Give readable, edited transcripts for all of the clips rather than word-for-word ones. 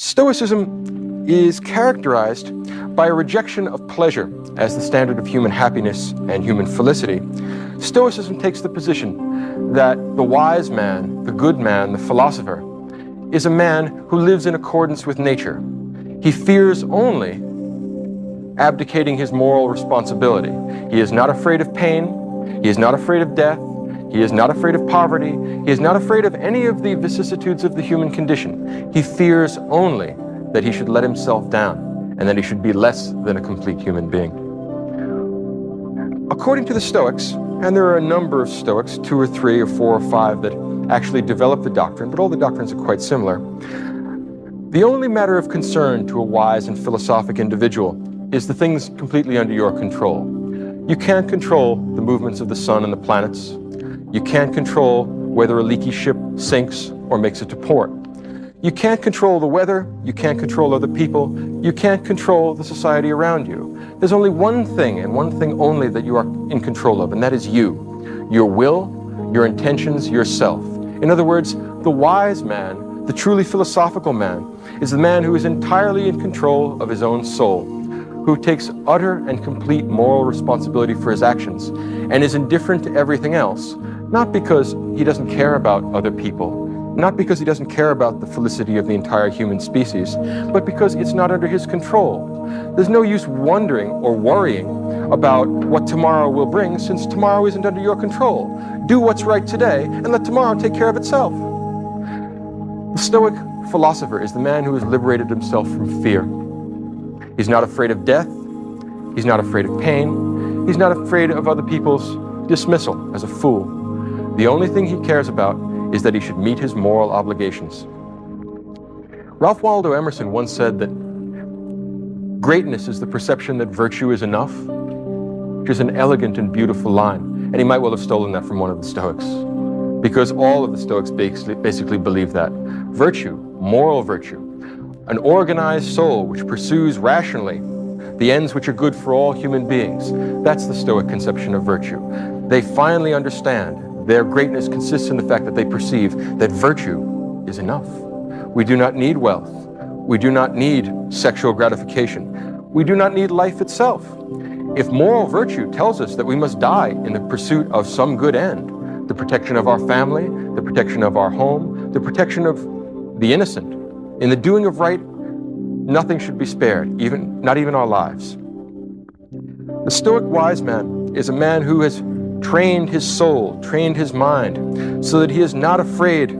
Stoicism is characterized by a rejection of pleasure as the standard of human happiness and human felicity. Stoicism takes the position that the wise man, the good man, the philosopher, is a man who lives in accordance with nature. He fears only abdicating his moral responsibility. He is not afraid of pain. He is not afraid of death. He is not afraid of poverty. He is not afraid of any of the vicissitudes of the human condition. He fears only that he should let himself down and that he should be less than a complete human being. According to the Stoics, and there are a number of Stoics, 2 or 3 or 4 or 5 that actually develop the doctrine, but all the doctrines are quite similar. The only matter of concern to a wise and philosophic individual is the things completely under your control. You can't control the movements of the sun and the planets. You can't control whether a leaky ship sinks or makes it to port. You can't control the weather. You can't control other people. You can't control the society around you. There's only one thing and one thing only that you are in control of, and that is you. Your will, your intentions, yourself. In other words, the wise man, the truly philosophical man, is the man who is entirely in control of his own soul, who takes utter and complete moral responsibility for his actions and is indifferent to everything else, not because he doesn't care about other people, not because he doesn't care about the felicity of the entire human species, but because it's not under his control. There's no use wondering or worrying about what tomorrow will bring, since tomorrow isn't under your control. Do what's right today and let tomorrow take care of itself. The Stoic philosopher is the man who has liberated himself from fear. He's not afraid of death. He's not afraid of pain. He's not afraid of other people's dismissal as a fool. The only thing he cares about is that he should meet his moral obligations. Ralph Waldo Emerson once said that greatness is the perception that virtue is enough, which is an elegant and beautiful line. And he might well have stolen that from one of the Stoics, because all of the Stoics basically believe that. Virtue, moral virtue, an organized soul which pursues rationally the ends which are good for all human beings. That's the Stoic conception of virtue. They finally understand their greatness consists in the fact that they perceive that virtue is enough. We do not need wealth. We do not need sexual gratification. We do not need life itself. If moral virtue tells us that we must die in the pursuit of some good end, the protection of our family, the protection of our home, the protection of the innocent, in the doing of right, nothing should be spared, not even our lives. The Stoic wise man is a man who has trained his soul, trained his mind, so that he is not afraid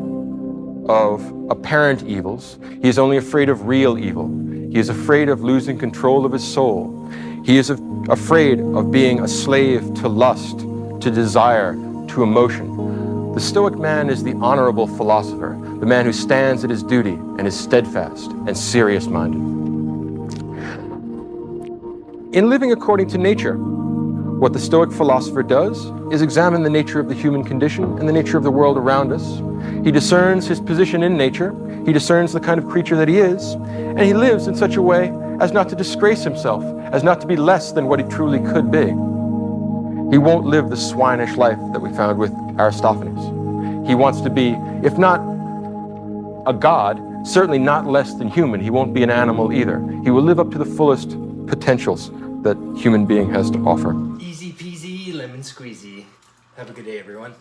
of apparent evils. He is only afraid of real evil. He is afraid of losing control of his soul. He is afraid of being a slave to lust, to desire, to emotion. The Stoic man is the honorable philosopher, the man who stands at his duty and is steadfast and serious-minded. In living according to nature, what the Stoic philosopher does is examine the nature of the human condition and the nature of the world around us. He discerns his position in nature, he discerns the kind of creature that he is, and he lives in such a way as not to disgrace himself, as not to be less than what he truly could be. He won't live the swinish life that we found with Aristophanes. He wants to be, if not a god, certainly not less than human. He won't be an animal either. He will live up to the fullest potentials that human being has to offer. Easy peasy, lemon squeezy. Have a good day, everyone.